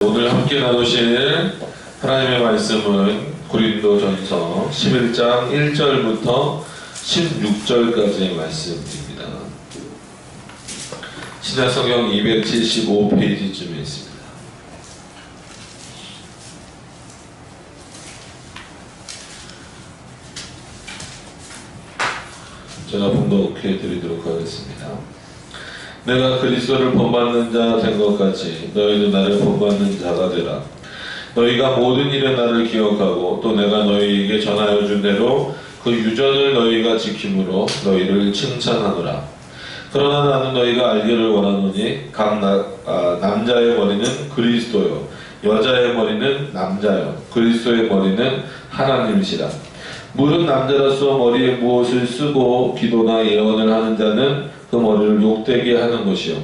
오늘 함께 나누실 하나님의 말씀은 고린도전서 11장 1절부터 16절까지의 말씀입니다. 신약성경 275페이지쯤에 있습니다. 제가 봉독해 드리도록 하겠습니다. 내가 그리스도를 본받는 자 된 것 같이 너희도 나를 본받는 자가 되라. 너희가 모든 일에 나를 기억하고 또 내가 너희에게 전하여 준 대로 그 유전을 너희가 지킴으로 너희를 칭찬하노라. 그러나 나는 너희가 알기를 원하노니 각 남자의 머리는 그리스도요 여자의 머리는 남자요 그리스도의 머리는 하나님이시라. 물은 남자로서 머리에 무엇을 쓰고 기도나 예언을 하는 자는 그 머리를 욕되게 하는 것이요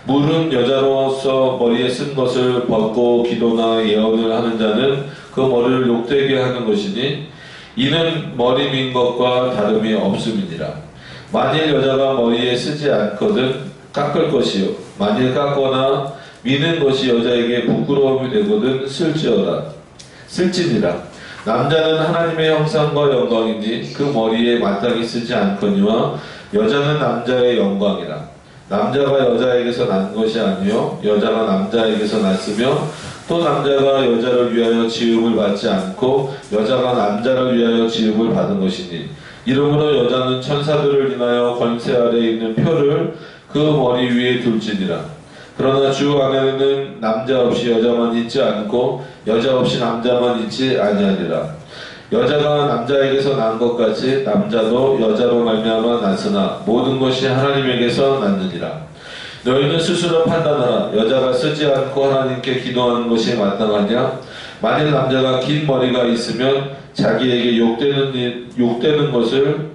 물은 여자로서 머리에 쓴 것을 벗고 기도나 예언을 하는 자는 그 머리를 욕되게 하는 것이니 이는 머리 민 것과 다름이 없음이니라. 만일 여자가 머리에 쓰지 않거든 깎을 것이요 만일 깎거나 미는 것이 여자에게 부끄러움이 되거든 쓸지니라. 남자는 하나님의 형상과 영광이니 그 머리에 마땅히 쓰지 않거니와 여자는 남자의 영광이라. 남자가 여자에게서 난 것이 아니요 여자가 남자에게서 났으며 또 남자가 여자를 위하여 지음을 받지 않고 여자가 남자를 위하여 지음을 받은 것이니 이러므로 여자는 천사들을 인하여 권세 아래 있는 표를 그 머리 위에 둘지니라. 그러나 주 안에는 남자 없이 여자만 있지 않고 여자 없이 남자만 있지 아니하니라. 여자가 남자에게서 난 것 같이 남자도 여자로 말미암아 났으나 모든 것이 하나님에게서 났느니라. 너희는 스스로 판단하라. 여자가 쓰지 않고 하나님께 기도하는 것이 마땅하냐? 만일 남자가 긴 머리가 있으면 자기에게 욕되는 것을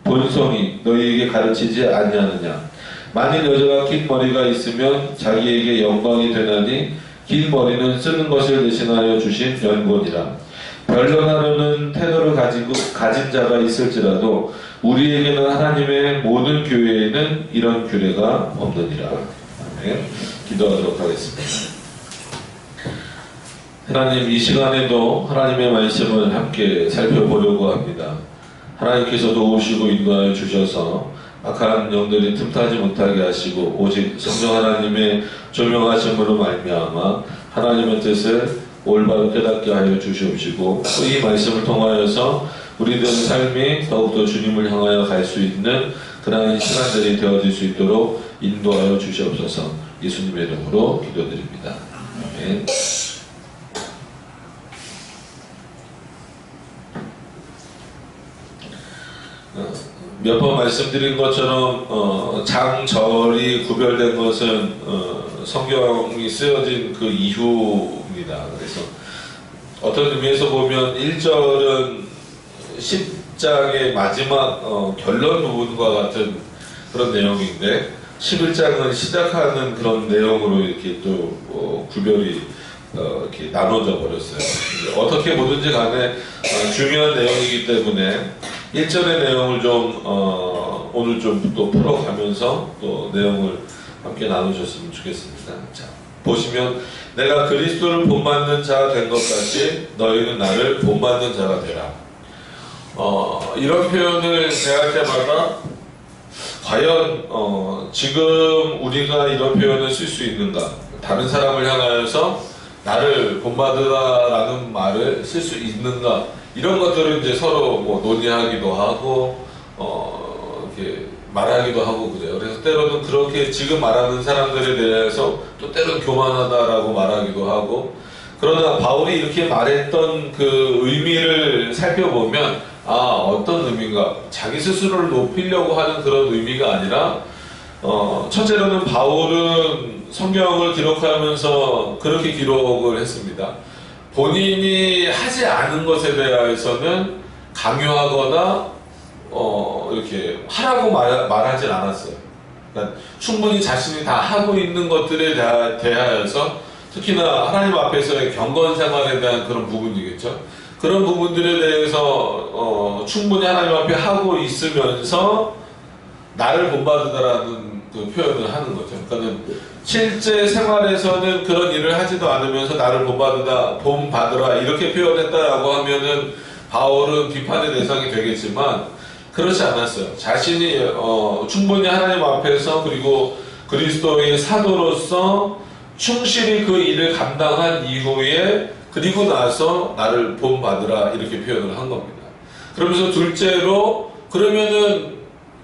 본성이 너희에게 가르치지 아니하느냐? 만일 여자가 긴 머리가 있으면 자기에게 영광이 되나니 긴 머리는 쓰는 것을 대신하여 주신 연고니라. 변론하려는 태도를 가진 자가 있을지라도 우리에게는 하나님의 모든 교회에는 이런 규례가 없느니라. 아멘. 기도하도록 하겠습니다. 하나님, 이 시간에도 하나님의 말씀을 함께 살펴보려고 합니다. 하나님께서 도우시고 인도하여 주셔서 악한 영들이 틈타지 못하게 하시고 오직 성령 하나님의 조명하심으로 말미암아 하나님의 뜻을 올바로 깨닫게 하여 주시옵시고 이 말씀을 통하여서 우리들 삶이 더욱더 주님을 향하여 갈 수 있는 그러한 시간들이 되어질 수 있도록 인도하여 주시옵소서. 예수님의 이름으로 기도드립니다. 아멘. 몇 번 말씀드린 것처럼 장절이 구별된 것은 성경이 쓰여진 그 이후입니다. 그래서 어떤 의미에서 보면 1절은 10장의 마지막 결론 부분과 같은 그런 내용인데 11장은 시작하는 그런 내용으로 이렇게 또 구별이 이렇게 나눠져 버렸어요. 어떻게 보든지 간에 중요한 내용이기 때문에 1절의 내용을 좀 오늘 좀 또 풀어가면서 또 내용을 함께 나누셨으면 좋겠습니다. 자, 보시면 내가 그리스도를 본받는 자 된 것 같이 너희는 나를 본받는 자가 되라. 이런 표현을 대할 때마다 과연 지금 우리가 이런 표현을 쓸 수 있는가? 다른 사람을 향하여서 나를 본받으라라는 말을 쓸 수 있는가? 이런 것들을 이제 서로 뭐 논의하기도 하고 이렇게 말하기도 하고 그래요. 그래서 때로는 그렇게 지금 말하는 사람들에 대해서 또 때로는 교만하다라고 말하기도 하고, 그러나 바울이 이렇게 말했던 그 의미를 살펴보면 어떤 의미인가? 자기 스스로를 높이려고 하는 그런 의미가 아니라 첫째로는 바울은 성경을 기록하면서 그렇게 기록을 했습니다. 본인이 하지 않은 것에 대해서는 강요하거나 이렇게 하라고 말하진 않았어요. 그러니까 충분히 자신이 다 하고 있는 것들에 대하여서 특히나 하나님 앞에서의 경건 생활에 대한 그런 부분이겠죠. 그런 부분들에 대해서 충분히 하나님 앞에 하고 있으면서 나를 본받으라는 그 표현을 하는 거죠. 그러니까는 실제 생활에서는 그런 일을 하지도 않으면서 나를 본받으라 이렇게 표현했다라고 하면은 바울은 비판의 대상이 되겠지만 그렇지 않았어요. 자신이 충분히 하나님 앞에서 그리고 그리스도의 사도로서 충실히 그 일을 감당한 이후에 그리고 나서 나를 본받으라 이렇게 표현을 한 겁니다. 그러면서 둘째로 그러면은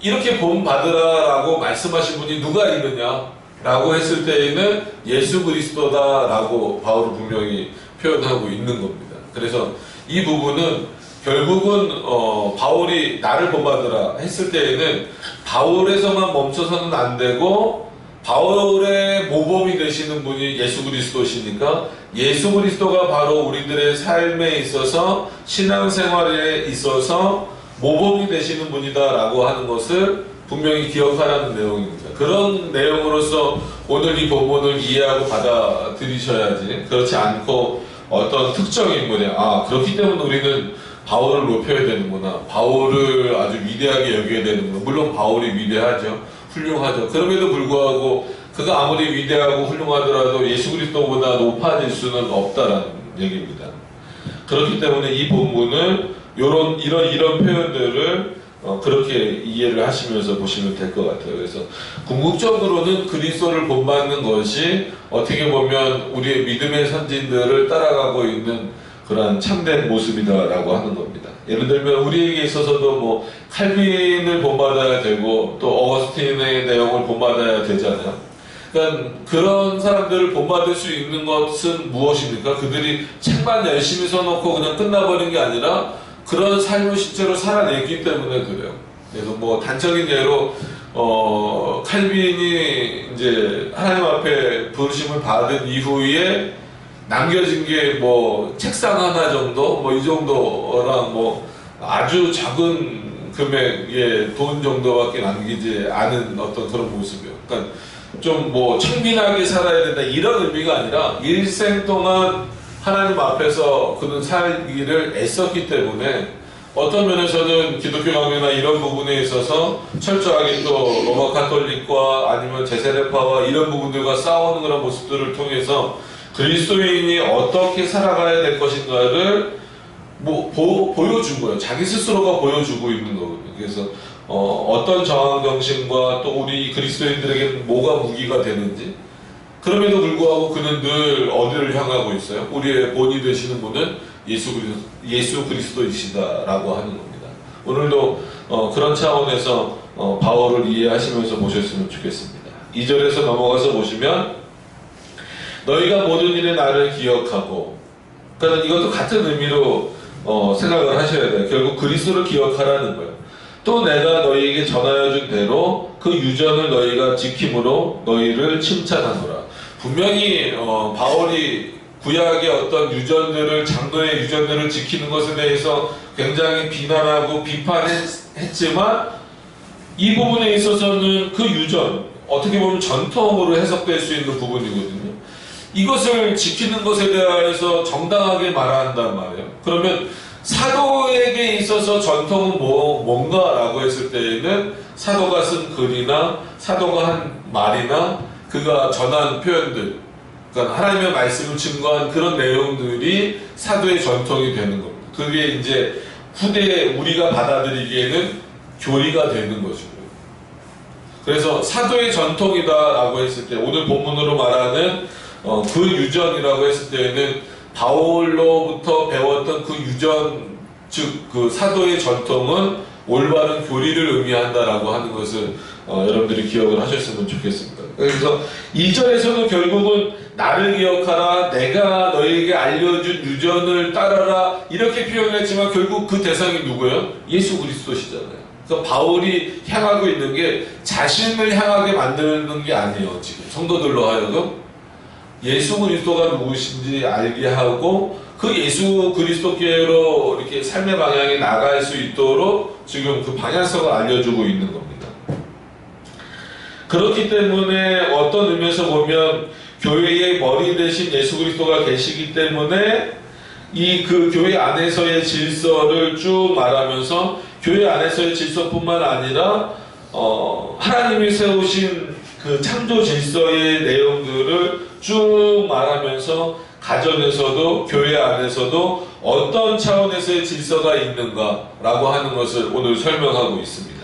이렇게 본받으라라고 말씀하신 분이 누가 있느냐 라고 했을 때에는 예수 그리스도다라고 바울은 분명히 표현하고 있는 겁니다. 그래서 이 부분은 결국은 바울이 나를 본받으라 했을 때에는 바울에서만 멈춰서는 안 되고 바울의 모범이 되시는 분이 예수 그리스도시니까 예수 그리스도가 바로 우리들의 삶에 있어서 신앙생활에 있어서 모범이 되시는 분이다라고 하는 것을 분명히 기억하라는 내용입니다. 그런 내용으로서 오늘 이 본문을 이해하고 받아들이셔야지 그렇지 않고 어떤 특정 인물에 그렇기 때문에 우리는 바울을 높여야 되는구나, 바울을 아주 위대하게 여겨야 되는구나. 물론 바울이 위대하죠, 훌륭하죠. 그럼에도 불구하고 그가 아무리 위대하고 훌륭하더라도 예수 그리스도보다 높아질 수는 없다라는 얘기입니다. 그렇기 때문에 이 본문을 이런 표현들을 그렇게 이해를 하시면서 보시면 될 것 같아요. 그래서 궁극적으로는 그리스도를 본받는 것이 어떻게 보면 우리의 믿음의 선진들을 따라가고 있는 그러한 참된 모습이다라고 하는 겁니다. 예를 들면 우리에게 있어서도 뭐 칼빈을 본받아야 되고 또 어거스틴의 내용을 본받아야 되잖아요. 그러니까 그런 사람들을 본받을 수 있는 것은 무엇입니까? 그들이 책만 열심히 써놓고 그냥 끝나버린 게 아니라 그런 삶을 실제로 살아냈기 때문에 그래요. 그래서 뭐 단적인 예로 칼빈이 이제 하나님 앞에 부르심을 받은 이후에 남겨진 게 뭐 책상 하나 정도, 뭐 이 정도랑 뭐 아주 작은 금액의 돈 정도밖에 남기지 않은 어떤 그런 모습이에요. 그러니까 좀 뭐 청빈하게 살아야 된다 이런 의미가 아니라 일생 동안 하나님 앞에서 그는 살기를 애썼기 때문에 어떤 면에서는 기독교 강요나 이런 부분에 있어서 철저하게 또 로마 카톨릭과 아니면 제세례파와 이런 부분들과 싸우는 그런 모습들을 통해서 그리스도인이 어떻게 살아가야 될 것인가를 보여준 거예요. 자기 스스로가 보여주고 있는 거거든요. 그래서 어떤 저항 정신과 또 우리 그리스도인들에게 뭐가 무기가 되는지, 그럼에도 불구하고 그는 늘 어디를 향하고 있어요? 우리의 본이 되시는 분은 예수 그리스도이시다라고 하는 겁니다. 오늘도 그런 차원에서 바울을 이해하시면서 보셨으면 좋겠습니다. 2절에서 넘어가서 보시면 너희가 모든 일에 나를 기억하고, 그러니까 이것도 같은 의미로 생각을 하셔야 돼요. 결국 그리스도를 기억하라는 거예요. 또 내가 너희에게 전하여 준 대로 그 유전을 너희가 지킴으로 너희를 칭찬하노라. 분명히 바울이 구약의 어떤 유전들을, 장로의 유전들을 지키는 것에 대해서 굉장히 비난하고 비판했지만 이 부분에 있어서는 그 유전, 어떻게 보면 전통으로 해석될 수 있는 부분이거든요. 이것을 지키는 것에 대해서 정당하게 말한단 말이에요. 그러면 사도에게 있어서 전통은 뭔가라고 했을 때에는 사도가 쓴 글이나 사도가 한 말이나 그가 전한 표현들, 그러니까 하나님의 말씀을 증거한 그런 내용들이 사도의 전통이 되는 겁니다. 그게 이제 후대에 우리가 받아들이기에는 교리가 되는 것이고요. 그래서 사도의 전통이다라고 했을 때, 오늘 본문으로 말하는 그 유전이라고 했을 때에는 바울로부터 배웠던 그 유전, 즉 그 사도의 전통은 올바른 교리를 의미한다라고 하는 것을 여러분들이 기억을 하셨으면 좋겠습니다. 그래서 2절에서는 결국은 나를 기억하라, 내가 너에게 알려준 유전을 따라라 이렇게 표현했지만 결국 그 대상이 누구예요? 예수 그리스도시잖아요. 그래서 바울이 향하고 있는 게 자신을 향하게 만드는 게 아니에요. 지금 성도들로 하여금 예수 그리스도가 누구신지 알게 하고 그 예수 그리스도께로 이렇게 삶의 방향에 나갈 수 있도록 지금 그 방향성을 알려주고 있는 겁니다. 그렇기 때문에 어떤 의미에서 보면 교회의 머리 대신 예수 그리스도가 계시기 때문에 이 그 교회 안에서의 질서를 쭉 말하면서 교회 안에서의 질서뿐만 아니라 하나님이 세우신 그 창조 질서의 내용들을 쭉 말하면서 가정에서도 교회 안에서도 어떤 차원에서의 질서가 있는가라고 하는 것을 오늘 설명하고 있습니다.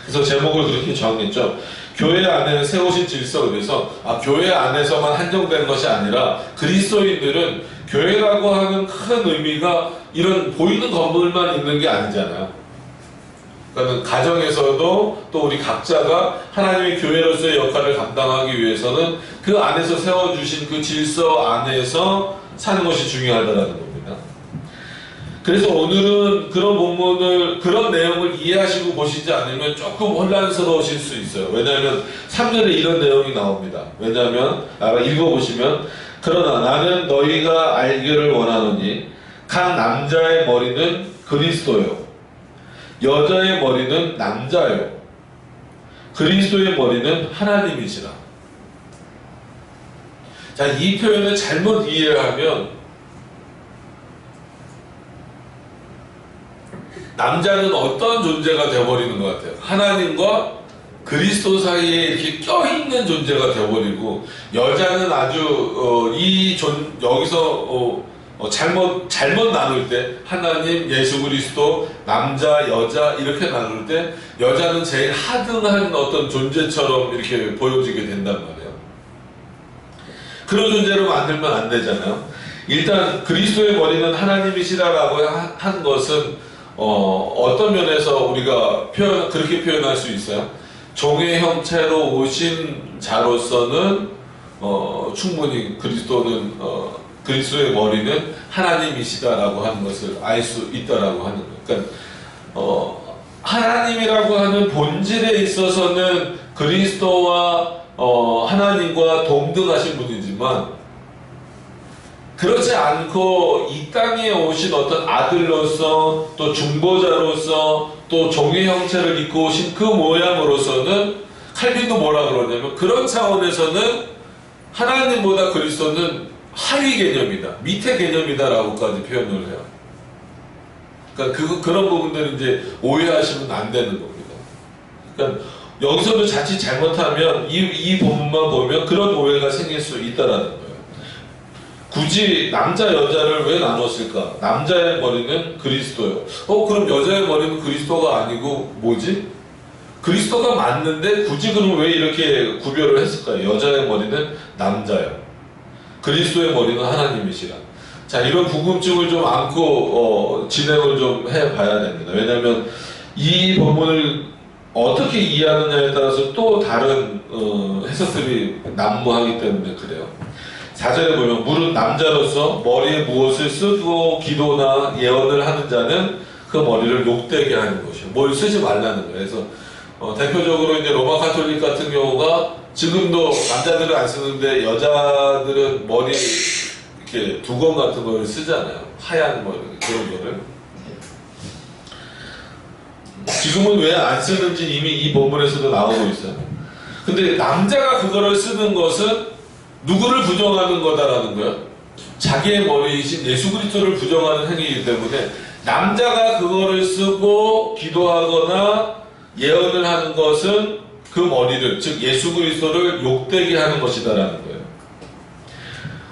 그래서 제목을 그렇게 정했죠. 교회 안에 세우신 질서. 그래서 교회 안에서만 한정된 것이 아니라 그리스도인들은 교회라고 하는 큰 의미가 이런 보이는 건물만 있는 게 아니잖아요. 그러니까 가정에서도 또 우리 각자가 하나님의 교회로서의 역할을 감당하기 위해서는 그 안에서 세워주신 그 질서 안에서 사는 것이 중요하다는 겁니다. 그래서 오늘은 그런 본문을, 그런 내용을 이해하시고 보시지 않으면 조금 혼란스러우실 수 있어요. 왜냐하면 3절에 이런 내용이 나옵니다. 왜냐하면 읽어보시면, 그러나 나는 너희가 알기를 원하노니 각 남자의 머리는 그리스도요, 여자의 머리는 남자요, 그리스도의 머리는 하나님이시라. 자, 이 표현을 잘못 이해하면 남자는 어떤 존재가 되어버리는 것 같아요. 하나님과 그리스도 사이에 이렇게 껴있는 존재가 되어버리고, 여자는 아주 여기서 잘못 나눌 때, 하나님, 예수 그리스도, 남자, 여자 이렇게 나눌 때 여자는 제일 하등한 어떤 존재처럼 이렇게 보여지게 된단 말이에요. 그런 존재로 만들면 안 되잖아요. 일단 그리스도의 머리는 하나님이시라라고 한 것은 어떤 면에서 우리가 그렇게 표현할 수 있어요. 종의 형체로 오신 자로서는 충분히 그리스도의 머리는 하나님이시다라고 하는 것을 알 수 있다라고 하는 거예요. 그러니까 하나님이라고 하는 본질에 있어서는 그리스도와 하나님과 동등하신 분이지만, 그렇지 않고 이 땅에 오신 어떤 아들로서, 또 중보자로서, 또 종의 형체를 입고 오신 그 모양으로서는, 칼빈도 뭐라 그러냐면 그런 차원에서는 하나님보다 그리스도는 하위 개념이다, 밑에 개념이다라고까지 표현을 해요. 그러니까 그런 부분들은 이제 오해하시면 안 되는 겁니다. 그러니까 여기서도 자칫 잘못하면 이 본문만 보면 그런 오해가 생길 수 있다라는 거예요. 굳이 남자 여자를 왜 나눴을까? 남자의 머리는 그리스도요. 그럼 여자의 머리는 그리스도가 아니고 뭐지? 그리스도가 맞는데 굳이 그럼 왜 이렇게 구별을 했을까요? 여자의 머리는 남자요, 그리스도의 머리는 하나님이시라. 자, 이런 궁금증을 좀 안고 진행을 좀 해봐야 됩니다. 왜냐하면 이 본문을 어떻게 이해하느냐에 따라서 또 다른 해석들이 난무하기 때문에 그래요. 4절에 보면, 물은 남자로서 머리에 무엇을 쓰고 기도나 예언을 하는 자는 그 머리를 욕되게 하는 것이요. 뭘 쓰지 말라는 거예요. 그래서 대표적으로 이제 로마 카톨릭 같은 경우가 지금도 남자들은 안 쓰는데 여자들은 머리 이렇게 두건 같은 걸 쓰잖아요. 하얀 머리 그런 거를. 지금은 왜 안 쓰는지 이미 이 본문에서도 나오고 있어요. 근데 남자가 그거를 쓰는 것은 누구를 부정하는 거다라는 거예요. 자기의 머리이신 예수 그리스도를 부정하는 행위이기 때문에 남자가 그거를 쓰고 기도하거나 예언을 하는 것은 그 머리를, 즉 예수 그리스도를 욕되게 하는 것이다라는 거예요.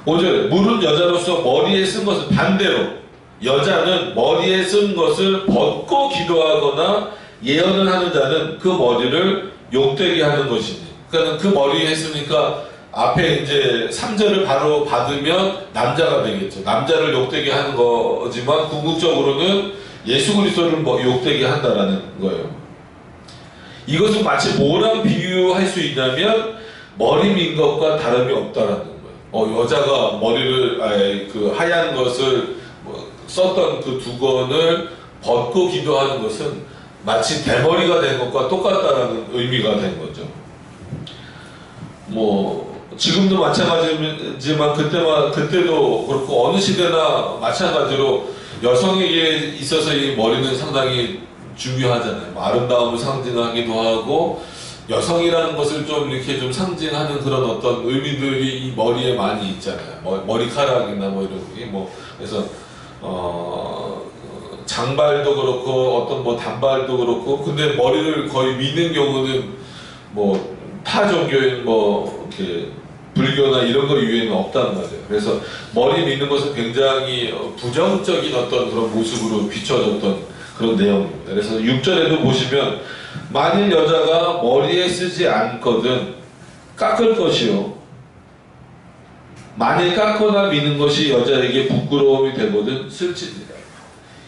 5절, 물은 여자로서 머리에 쓴 것은 반대로 여자는 머리에 쓴 것을 벗고 기도하거나 예언을 하는 자는 그 머리를 욕되게 하는 것이니. 그러니까 그 머리에 했으니까 앞에 이제 3절을 바로 받으면 남자가 되겠죠. 남자를 욕되게 하는 거지만 궁극적으로는 예수 그리스도를 욕되게 한다라는 거예요. 이것은 마치 뭐랑 비유할 수 있냐면 머리 민 것과 다름이 없다라는 거예요. 여자가 머리를 그 하얀 것을 썼던 그 두건을 벗고 기도하는 것은 마치 대머리가 된 것과 똑같다라는 의미가 된 거죠. 지금도 마찬가지지만 그때도 그렇고 어느 시대나 마찬가지로 여성에게 있어서 이 머리는 상당히 중요하잖아요. 아름다움을 상징하기도 하고 여성이라는 것을 좀 이렇게 좀 상징하는 그런 어떤 의미들이 이 머리에 많이 있잖아요. 머리카락이나 이런 게 그래서 장발도 그렇고 어떤 단발도 그렇고, 근데 머리를 거의 미는 경우는 타 종교인 뭐 이렇게 불교나 이런 거 이외에는 없단 말이에요. 그래서 머리 미는 것은 굉장히 부정적인 어떤 그런 모습으로 비춰졌던 그런 내용입니다. 그래서 6절에도 보시면 만일 여자가 머리에 쓰지 않거든 깎을 것이요 만일 깎거나 미는 것이 여자에게 부끄러움이 되거든 쓸지니라.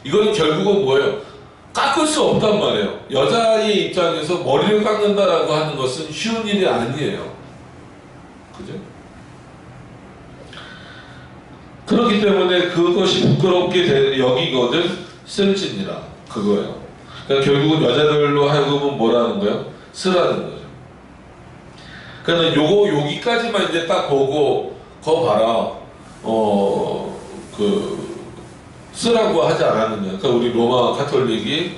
이건 결국은 뭐예요? 깎을 수 없단 말이에요. 여자의 입장에서 머리를 깎는다라고 하는 것은 쉬운 일이 아니에요. 그죠? 그렇기 때문에 그것이 부끄럽게 여기거든 쓸지니라. 그거예요. 그러니까 결국은 여자들로 하여금은 뭐라는 거예요? 쓰라는 거죠. 그러니까 요거 여기까지만 이제 딱 보고 거 봐라. 쓰라고 하지 않았느냐. 그러니까 우리 로마 카톨릭이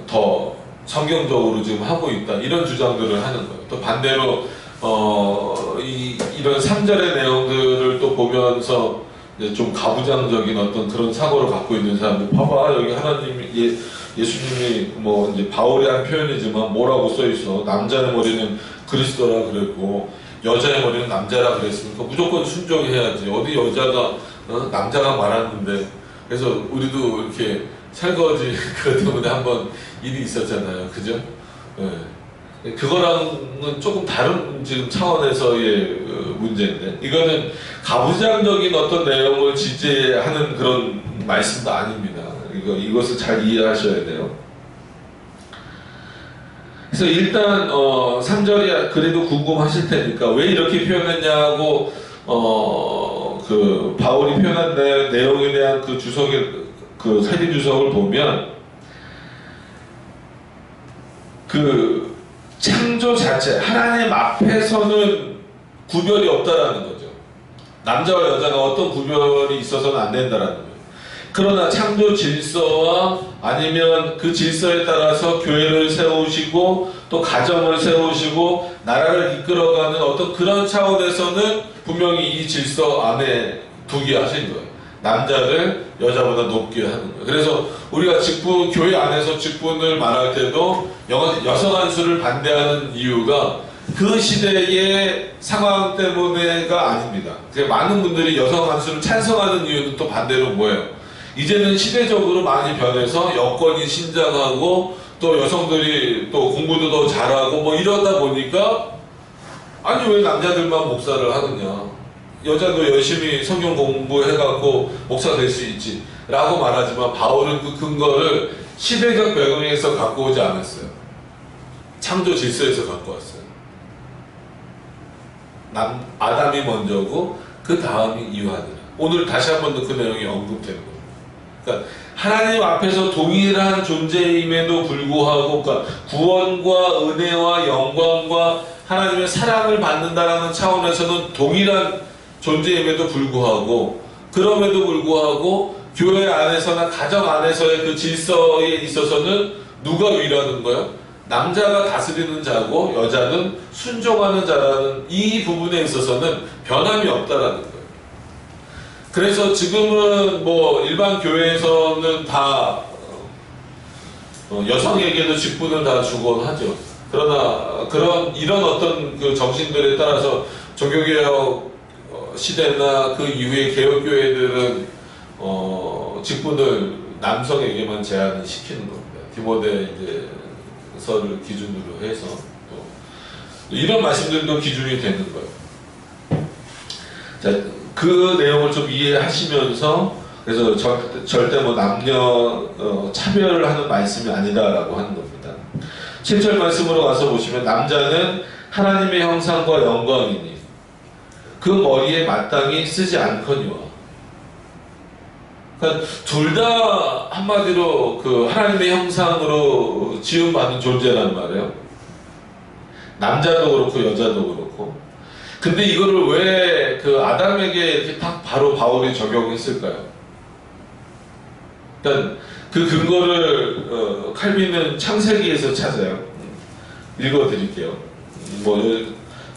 더 성경적으로 지금 하고 있다. 이런 주장들을 하는 거예요. 또 반대로 이런 3절의 내용들을 또 보면서 이제 좀 가부장적인 어떤 그런 사고를 갖고 있는 사람들, 봐봐 여기 하나님이 예수님이 뭐 이제 바울이 한 표현이지만 뭐라고 써 있어. 남자의 머리는 그리스도라 그랬고 여자의 머리는 남자라 그랬으니까 무조건 순종해야지. 어디 여자가 남자가 말하는데. 그래서 우리도 이렇게 설거지 그것 때문에 한번 일이 있었잖아요. 그죠? 네. 그거랑은 조금 다른 지금 차원에서의 문제인데, 이거는 가부장적인 어떤 내용을 지지하는 그런 말씀도 아닙니다. 이것을 잘 이해하셔야 돼요. 그래서 일단 3절이 그래도 궁금하실 테니까 왜 이렇게 표현했냐고 그 바울이 표현한 내용에 대한 그 주석의 그 살림 주석을 보면 그 창조 자체 하나님 앞에서는 구별이 없다라는 거죠. 남자와 여자가 어떤 구별이 있어서는 안 된다라는 거예요. 그러나 창조 질서와 아니면 그 질서에 따라서 교회를 세우시고 또 가정을 세우시고 나라를 이끌어가는 어떤 그런 차원에서는 분명히 이 질서 안에 두게 하신 거예요. 남자를 여자보다 높게 하는 거예요. 그래서 우리가 직분, 교회 안에서 직분을 말할 때도 여성 안수를 반대하는 이유가 그 시대의 상황 때문에가 아닙니다. 많은 분들이 여성 안수를 찬성하는 이유는 또 반대로 뭐예요? 이제는 시대적으로 많이 변해서 여건이 신장하고 또 여성들이 또 공부도 더 잘하고 뭐 이러다 보니까 아니 왜 남자들만 목사를 하느냐, 여자도 열심히 성경 공부해갖고 목사 될 수 있지 라고 말하지만 바울은 그 근거를 시대적 배경에서 갖고 오지 않았어요. 창조 질서에서 갖고 왔어요. 아담이 먼저고 그 다음이 이화니라. 오늘 다시 한 번 더 그 내용이 언급되는 거예요. 그러니까 하나님 앞에서 동일한 존재임에도 불구하고, 그러니까 구원과 은혜와 영광과 하나님의 사랑을 받는다라는 차원에서는 동일한 존재임에도 불구하고, 그럼에도 불구하고 교회 안에서나 가정 안에서의 그 질서에 있어서는 누가 위라는 거예요? 남자가 다스리는 자고 여자는 순종하는 자라는 이 부분에 있어서는 변함이 없다라는 거예요. 그래서 지금은 뭐 일반 교회에서는 다 여성에게도 직분을 다 주곤 하죠. 그러나 이런 어떤 그 정신들에 따라서 종교개혁 시대나 그 이후의 개혁교회들은 직분을 남성에게만 제한을 시키는 겁니다. 디모데 이제서를 기준으로 해서 또 이런 말씀들도 기준이 되는 거예요. 자, 그 내용을 좀 이해하시면서, 그래서 절대 뭐 남녀 차별을 하는 말씀이 아니다라고 하는 겁니다. 7절 말씀으로 가서 보시면 남자는 하나님의 형상과 영광이니 그 머리에 마땅히 쓰지 않거니와. 그러니까 둘 다 한마디로 그 하나님의 형상으로 지음받은 존재란 말이에요. 남자도 그렇고 여자도 그렇고. 근데 이거를 왜 그 아담에게 이렇게 딱 바로 바울이 적용했을까요? 일단 그 근거를 칼빈은 창세기에서 찾아요. 읽어드릴게요. 뭐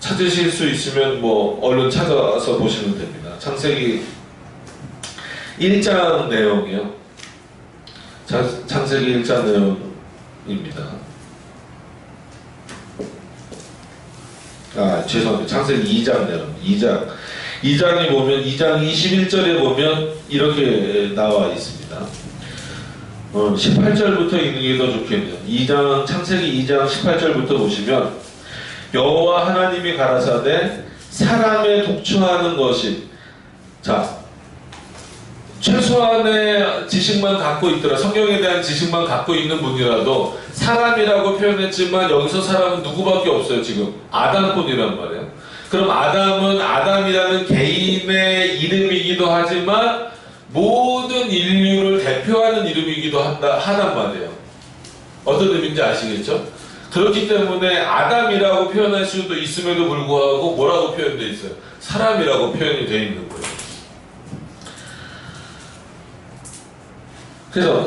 찾으실 수 있으면 뭐 얼른 찾아서 보시면 됩니다. 창세기 1장 내용이요. 창세기 1장 내용입니다. 죄송합니다. 창세기 2장 내용. 2장이 보면 2장 21절에 보면 이렇게 나와 있습니다. 18절부터 읽는 게 더 좋겠네요. 창세기 2장 18절부터 보시면 여호와 하나님이 가라사대 사람의 독초하는 것이, 자, 최소한의 지식만 갖고 있더라, 성경에 대한 지식만 갖고 있는 분이라도 사람이라고 표현했지만 여기서 사람은 누구밖에 없어요. 지금 아담뿐이란 말이에요. 그럼 아담은 아담이라는 개인의 이름이기도 하지만 모든 인류를 대표하는 이름이기도 하단 말이에요. 어떤 의미인지 아시겠죠? 그렇기 때문에 아담이라고 표현할 수도 있음에도 불구하고 뭐라고 표현되어 있어요? 사람이라고 표현이 되어 있는 거예요. 그래서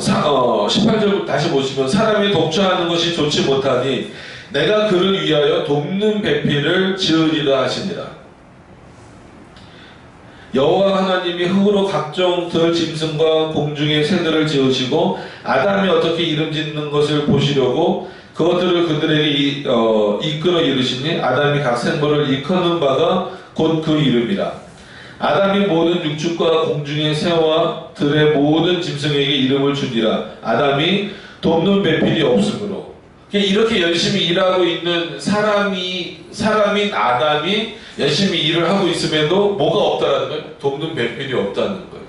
18절부터 다시 보시면 사람이 독초하는 것이 좋지 못하니 내가 그를 위하여 돕는 배필을 지으리라 하시니라. 여호와 하나님이 흙으로 각종 들 짐승과 공중의 새들을 지으시고 아담이 어떻게 이름 짓는 것을 보시려고 그것들을 그들에게 이끌어 이르시니 아담이 각 생물을 일컫는 바가 곧 그 이름이라. 아담이 모든 육축과 공중의 새와 들의 모든 짐승에게 이름을 주니라. 아담이 돕는 배필이 없으므로. 이렇게 열심히 일하고 있는 사람인 아담이 열심히 일을 하고 있음에도 뭐가 없다는 거예요? 돕는 배필이 없다는 거예요.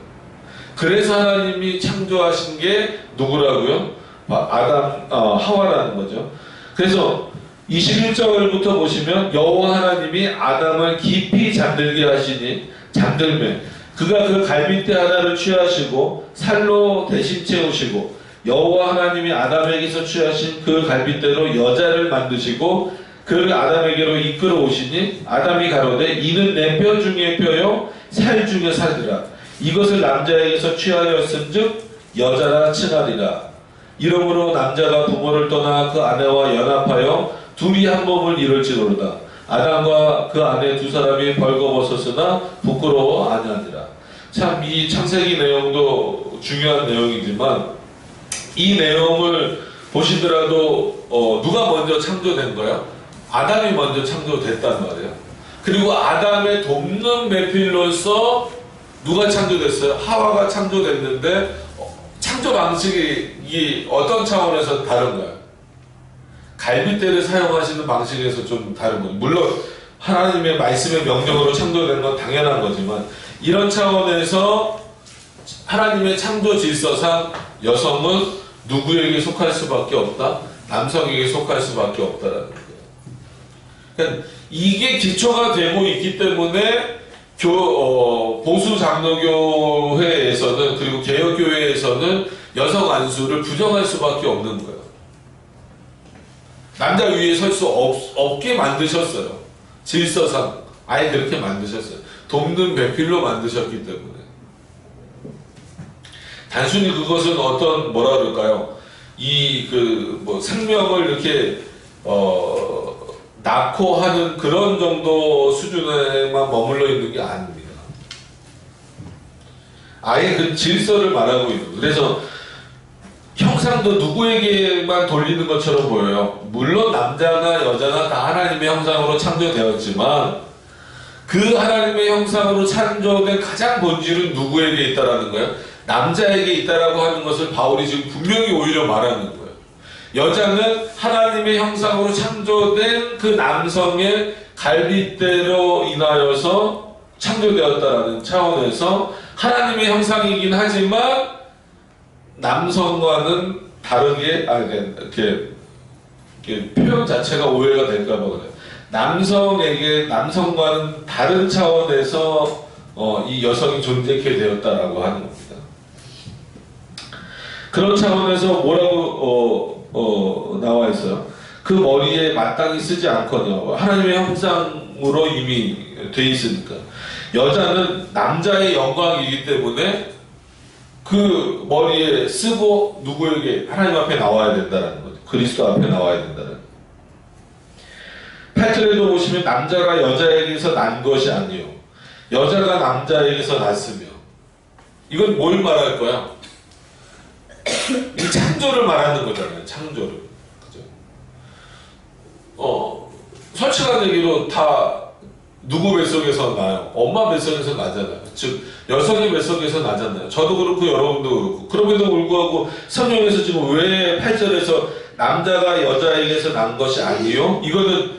그래서 하나님이 창조하신 게 누구라고요? 하와라는 거죠. 그래서 21절부터 보시면 여호와 하나님이 아담을 깊이 잠들게 하시니 잠들매 그가 그 갈빗대 하나를 취하시고 살로 대신 채우시고 여호와 하나님이 아담에게서 취하신 그 갈빗대로 여자를 만드시고 그를 아담에게로 이끌어 오시니 아담이 가로되 이는 내 뼈 중에 뼈요 살 중에 살이라. 이것을 남자에게서 취하였은즉 여자라 칭하리라. 이러므로 남자가 부모를 떠나 그 아내와 연합하여 둘이 한 몸을 이룰지로다. 아담과 그 아내 두 사람이 벌거벗었으나 부끄러워 아니하니라. 참 이 창세기 내용도 중요한 내용이지만 이 내용을 보시더라도 누가 먼저 창조된 거야? 아담이 먼저 창조됐단 말이에요. 그리고 아담의 돕는 배필로서 누가 창조됐어요? 하와가 창조됐는데 창조 방식이 어떤 차원에서 다른가요? 갈빗대를 사용하시는 방식에서 좀 다른 거예요. 물론 하나님의 말씀의 명령으로 창조된 건 당연한 거지만 이런 차원에서 하나님의 창조 질서상 여성은 누구에게 속할 수밖에 없다? 남성에게 속할 수밖에 없다라는 거예요. 그러니까 이게 기초가 되고 있기 때문에 보수 장로교회에서는 그리고 개혁교회에서는 여성 안수를 부정할 수밖에 없는 거예요. 남자 위에 설 수 없게 만드셨어요. 질서상 아예 그렇게 만드셨어요. 돕는 배필로 만드셨기 때문에. 단순히 그것은 어떤 뭐라 그럴까요? 생명을 이렇게 낳고 하는 그런 정도 수준에만 머물러 있는 게 아닙니다. 아예 그 질서를 말하고 있는 거예요. 그래서 형상도 누구에게만 돌리는 것처럼 보여요. 물론 남자나 여자나 다 하나님의 형상으로 창조되었지만 그 하나님의 형상으로 창조된 가장 본질은 누구에게 있다라는 거예요? 남자에게 있다라고 하는 것을 바울이 지금 분명히 오히려 말하는 거예요. 여자는 하나님의 형상으로 창조된 그 남성의 갈빗대로 인하여서 창조되었다라는 차원에서 하나님의 형상이긴 하지만 남성과는 다르게 이렇게 표현 자체가 오해가 될까봐 그래요. 남성과는 다른 차원에서 이 여성이 존재케 되었다라고 하는 겁니다. 그런 차원에서 뭐라고 나와 있어요? 그 머리에 마땅히 쓰지 않거든요. 하나님의 형상으로 이미 돼 있으니까. 여자는 남자의 영광이기 때문에 그 머리에 쓰고 누구에게 하나님 앞에 나와야 된다는 거죠. 그리스도 앞에 나와야 된다는. 8절에도 보시면 남자가 여자에게서 난 것이 아니요 여자가 남자에게서 났으며. 이건 뭘 말할 거야? 이 창조를 말하는 거잖아요. 창조를. 그죠? 솔직한 얘기로 다 누구 뱃속에서 나요? 엄마 뱃속에서 나잖아요. 즉 여성의 뱃속에서 나잖아요. 저도 그렇고 여러분도 그렇고. 그럼에도 불구하고 성경에서 지금 왜 8절에서 남자가 여자에게서 난 것이 아니요? 이거는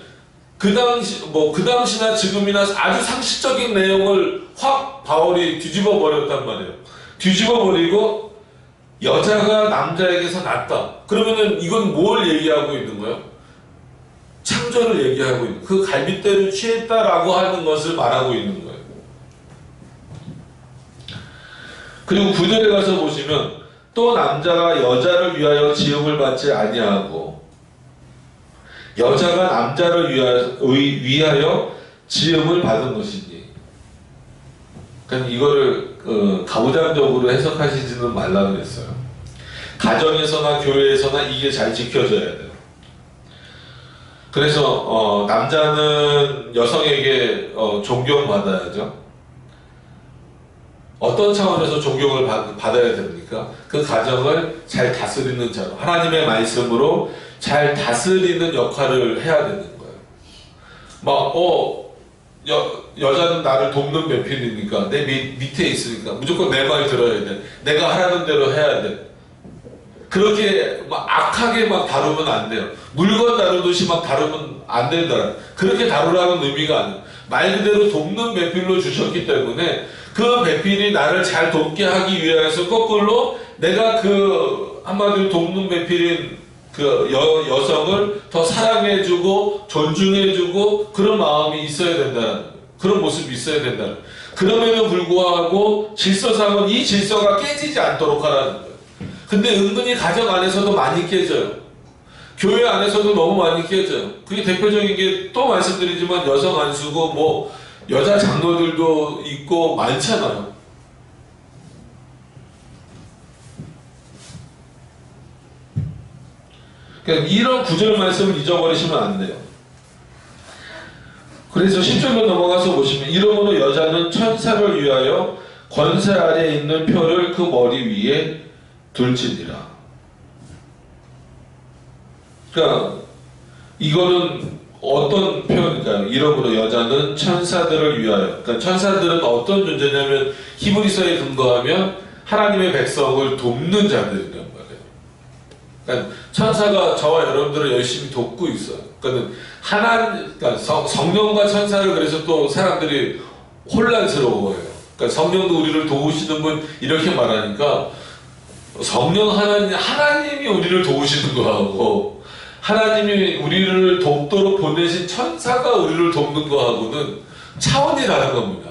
그 당시나 지금이나 아주 상식적인 내용을 확 바울이 뒤집어 버렸단 말이에요. 뒤집어 버리고 여자가 남자에게서 났다. 그러면은 이건 뭘 얘기하고 있는 거예요? 창조를 얘기하고 있는, 그 갈빗대를 취했다라고 하는 것을 말하고 있는 거예요. 그리고 9절에 가서 보시면 또 남자가 여자를 위하여 지음을 받지 아니하고 여자가 남자를 위하여 지음을 받은 것이니. 그러니까 이거를 가부장적으로 해석하시지는 말라 그랬어요. 가정에서나 교회에서나 이게 잘 지켜져야 돼요. 그래서 남자는 여성에게 존경받아야죠. 어떤 차원에서 존경을 받아야 됩니까? 그 가정을 잘 다스리는 자로, 하나님의 말씀으로 잘 다스리는 역할을 해야 되는 거예요. 여자는 나를 돕는 배필이니까 내 밑에 있으니까 무조건 내 말 들어야 돼. 내가 하라는 대로 해야 돼. 그렇게 악하게 다루면 안 돼요. 물건 다루듯이 다루면 안 된다. 그렇게 다루라는 의미가 아니에요. 말 그대로 돕는 배필로 주셨기 때문에 그 배필이 나를 잘 돕게 하기 위해서 거꾸로 내가 그 한마디로 돕는 배필인 그 여성을 더 사랑해주고 존중해주고 그런 마음이 있어야 된다는, 그런 모습이 있어야 된다는. 그럼에도 불구하고 질서상은 이 질서가 깨지지 않도록 하라는 거예요. 근데 은근히 가정 안에서도 많이 깨져요. 교회 안에서도 너무 많이 깨져요. 그게 대표적인 게 또 말씀드리지만 여성 안수고 여자 장로들도 있고 많잖아요. 그러니까 이런 구절 말씀을 잊어버리시면 안 돼요. 그래서 10절로 넘어가서 보시면 이러므로 여자는 천사를 위하여 권세 아래에 있는 표를 그 머리 위에 둘지니라. 그러니까 이거는 어떤 표현일까요? 이러므로 여자는 천사들을 위하여. 그러니까 천사들은 어떤 존재냐면 히브리서에 근거하면 하나님의 백성을 돕는 자들이란 말이에요. 그러니까 천사가 저와 여러분들을 열심히 돕고 있어요. 그러니까 성령과 천사를 그래서 또 사람들이 혼란스러워해요. 그러니까 성령도 우리를 도우시는 분 이렇게 말하니까 성령 하나님이 우리를 도우시는 거하고 하나님이 우리를 돕도록 보내신 천사가 우리를 돕는 거하고는 차원이 다른 겁니다.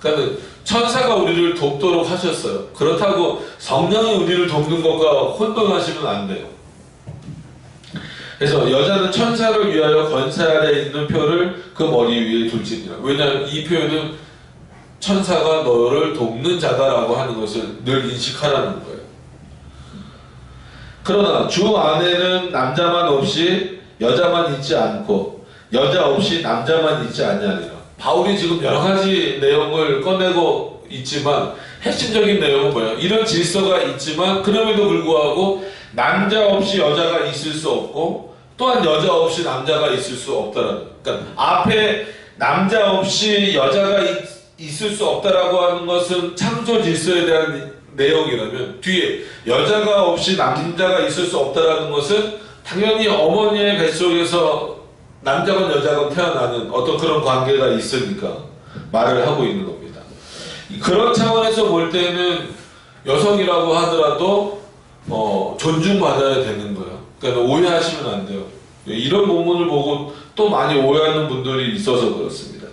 그러니까 천사가 우리를 돕도록 하셨어요. 그렇다고 성령이 우리를 돕는 것과 혼돈하시면 안 돼요. 그래서 여자는 천사를 위하여 권세 아래에 있는 표를 그 머리 위에 둘지니라. 왜냐하면 이 표현은 천사가 너를 돕는 자다라고 하는 것을 늘 인식하라는 거예요. 그러나 주 안에는 남자만 없이 여자만 있지 않고 여자 없이 남자만 있지 아니하리라. 바울이 지금 여러 가지 내용을 꺼내고 있지만 핵심적인 내용은 뭐예요? 이런 질서가 있지만 그럼에도 불구하고 남자 없이 여자가 있을 수 없고 또한 여자 없이 남자가 있을 수 없다라는. 그러니까 앞에 남자 없이 여자가 있을 수 없다라고 하는 것은 창조 질서에 대한 내용이라면 뒤에 여자가 없이 남자가 있을 수 없다라는 것은 당연히 어머니의 뱃속에서 남자건 여자건 태어나는 어떤 그런 관계가 있으니까 말을 하고 있는 겁니다. 그런 차원에서 볼 때는 여성이라고 하더라도 존중받아야 되는 거예요. 그러니까 오해하시면 안 돼요. 이런 본문을 보고 또 많이 오해하는 분들이 있어서 그렇습니다.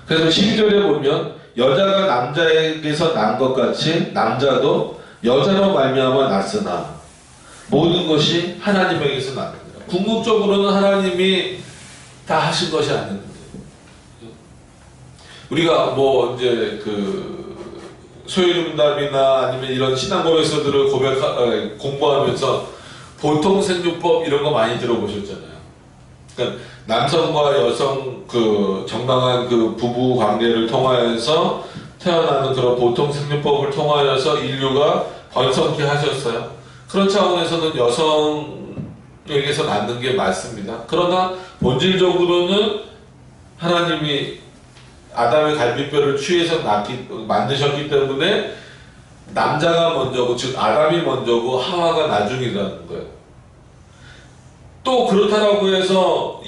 그래서 12절에 보면 여자가 남자에게서 난 것 같이 남자도 여자로 말미암아 났으나 모든 것이 하나님에게서 났느니라. 궁극적으로는 하나님이 다 하신 것이 아닌데 우리가 이제 소유림답이나 아니면 이런 신앙고백서들을 공부하면서 보통 생육법 이런 거 많이 들어보셨잖아요. 그러니까 남성과 여성 정당한 부부 관계를 통하여서 태어나는 그런 보통 생육법을 통하여서 인류가 번성케 하셨어요. 그런 차원에서는 여기서 낳는 게 맞습니다. 그러나 본질적으로는 하나님이 아담의 갈비뼈를 취해서 만드셨기 때문에 남자가 먼저고, 즉 아담이 먼저고 하와가 나중이라는 거예요. 또 그렇다라고 해서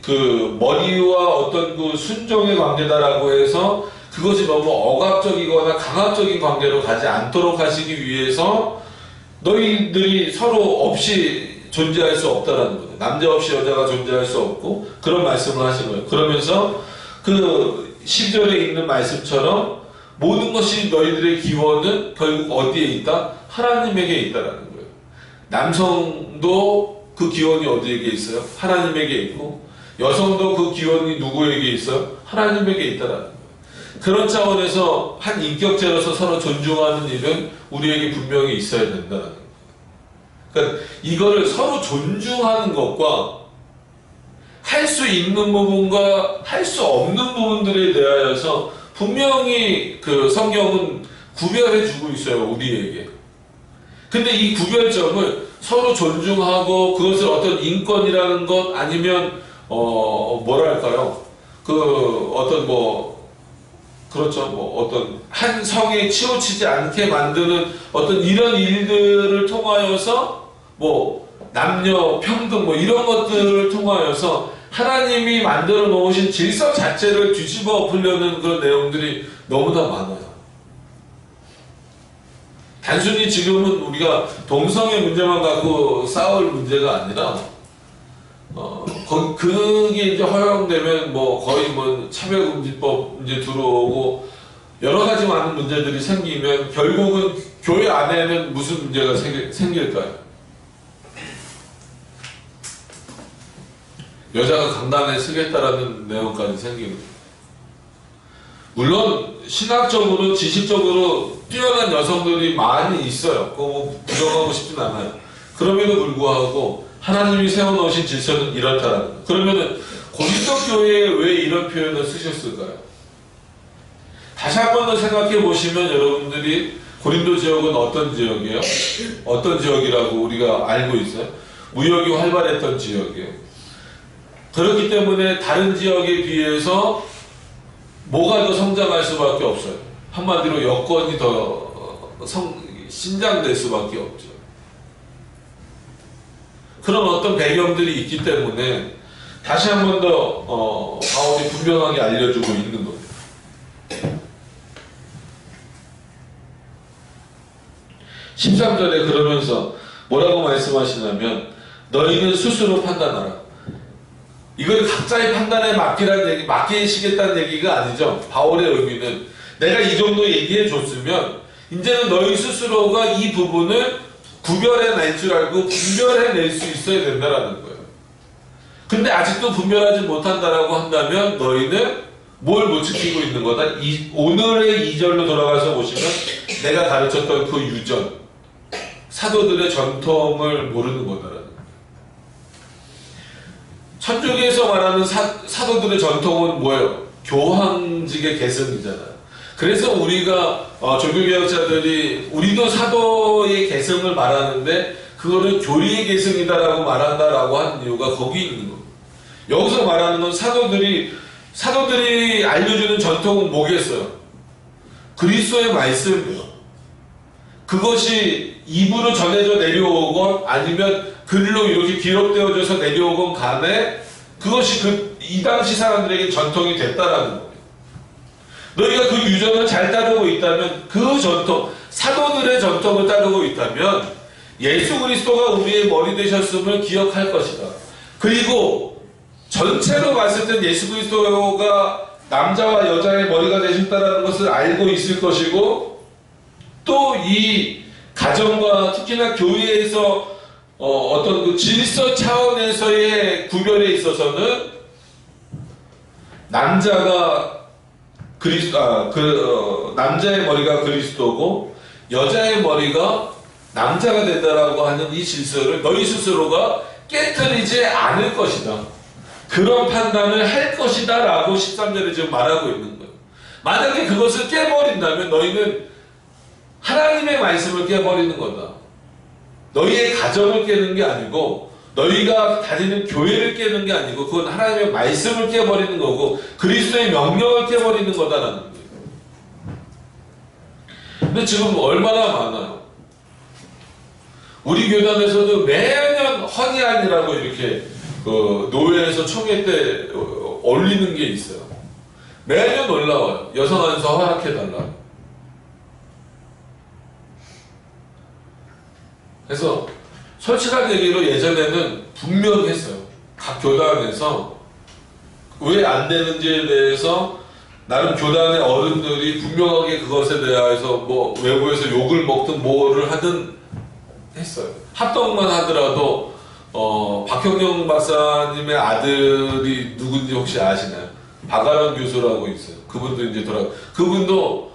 그 머리와 어떤 그 순종의 관계다라고 해서 그것이 너무 억압적이거나 강압적인 관계로 가지 않도록 하시기 위해서 너희들이 서로 없이 존재할 수 없다라는 거예요. 남자 없이 여자가 존재할 수 없고, 그런 말씀을 하신 거예요. 그러면서 그 10절에 있는 말씀처럼 모든 것이 너희들의 기원은 결국 어디에 있다? 하나님에게 있다라는 거예요. 남성도 그 기원이 어디에게 있어요? 하나님에게 있고, 여성도 그 기원이 누구에게 있어요? 하나님에게 있다라는 거예요. 그런 차원에서 한 인격체로서 서로 존중하는 일은 우리에게 분명히 있어야 된다는 거예요. 그러니까 이거를 서로 존중하는 것과 할 수 있는 부분과 할 수 없는 부분들에 대하여서 분명히 그 성경은 구별해 주고 있어요, 우리에게. 근데 이 구별점을 서로 존중하고 그것을 어떤 인권이라는 것 아니면 뭐랄까요? 그 어떤 그렇죠. 어떤 한 성에 치우치지 않게 만드는 어떤 이런 일들을 통하여서 남녀 평등 이런 것들을 통하여서 하나님이 만들어 놓으신 질서 자체를 뒤집어 엎으려는 그런 내용들이 너무나 많아요. 단순히 지금은 우리가 동성애 문제만 갖고 싸울 문제가 아니라 그게 이제 허용되면 거의 차별금지법 이제 들어오고 여러 가지 많은 문제들이 생기면 결국은 교회 안에는 무슨 문제가 생길까요? 여자가 강단에 서겠다라는 내용까지 생기는 거예요. 물론 신학적으로 지식적으로 뛰어난 여성들이 많이 있어요. 그거 부정하고 싶진 않아요. 그럼에도 불구하고 하나님이 세워놓으신 질서는 이렇다라는 거예요. 그러면은 고린도 교회에 왜 이런 표현을 쓰셨을까요? 다시 한 번 더 생각해 보시면 여러분들이 고린도 지역은 어떤 지역이에요? 어떤 지역이라고 우리가 알고 있어요? 무역이 활발했던 지역이에요. 그렇기 때문에 다른 지역에 비해서 뭐가 더 성장할 수밖에 없어요. 한마디로 여건이 더 신장될 수밖에 없죠. 그런 어떤 배경들이 있기 때문에 다시 한 번 더 바울이 분명하게 알려주고 있는 거예요. 13절에 그러면서 뭐라고 말씀하시냐면 너희는 스스로 판단하라. 이걸 각자의 판단에 맡기시겠다는 얘기가 아니죠. 바울의 의미는 내가 이 정도 얘기해 줬으면 이제는 너희 스스로가 이 부분을 구별해낼 줄 알고 분별해낼 수 있어야 된다라는 거예요. 근데 아직도 분별하지 못한다라고 한다면 너희는 뭘 못 지키고 있는 거다? 오늘의 2절로 돌아가서 보시면 내가 가르쳤던 그 유전, 사도들의 전통을 모르는 거다라는 거예요. 천주교에서 말하는 사도들의 전통은 뭐예요? 교황직의 계승이잖아요. 그래서 우리가 종교개혁자들이 우리도 사도의 계승을 말하는데 그거를 교리의 계승이다라고 말한다라고 하는 이유가 거기 있는 거예요. 여기서 말하는 건 사도들이 알려주는 전통은 뭐겠어요? 그리스도의 말씀이에요. 그것이 입으로 전해져 내려오건 아니면 글로 이렇게 기록되어져서 내려오건 간에 그것이 이 당시 사람들에게 전통이 됐다라는 거예요. 너희가 그 유전을 잘 따르고 있다면 그 전통, 사도들의 전통을 따르고 있다면 예수 그리스도가 우리의 머리 되셨음을 기억할 것이다. 그리고 전체로 봤을 땐 예수 그리스도가 남자와 여자의 머리가 되셨다는 것을 알고 있을 것이고 또 이 가정과 특히나 교회에서 어떤 그 질서 차원에서의 구별에 있어서는 남자의 머리가 그리스도고 여자의 머리가 남자가 된다라고 하는 이 질서를 너희 스스로가 깨트리지 않을 것이다. 그런 판단을 할 것이다 라고 13절에 지금 말하고 있는 거예요. 만약에 그것을 깨버린다면 너희는 하나님의 말씀을 깨버리는 거다. 너희의 가정을 깨는 게 아니고 너희가 다니는 교회를 깨는 게 아니고 그건 하나님의 말씀을 깨버리는 거고 그리스도의 명령을 깨버리는 거다라는 거예요. 근데 지금 얼마나 많아요. 우리 교단에서도 매년 헌의안이라고 이렇게 그 노회에서 총회 때 올리는 게 있어요. 매년 올라와요. 여성 안수 허락해달라고. 그래서 솔직한 얘기로 예전에는 분명히 했어요. 각 교단에서 왜 안 되는지에 대해서 나름 교단의 어른들이 분명하게 그것에 대해서 뭐 외부에서 욕을 먹든 뭐를 하든 했어요. 합동만 하더라도 박형영 박사님의 아들이 누군지 혹시 아시나요? 박아람 교수라고 있어요. 그분도 이제 그분도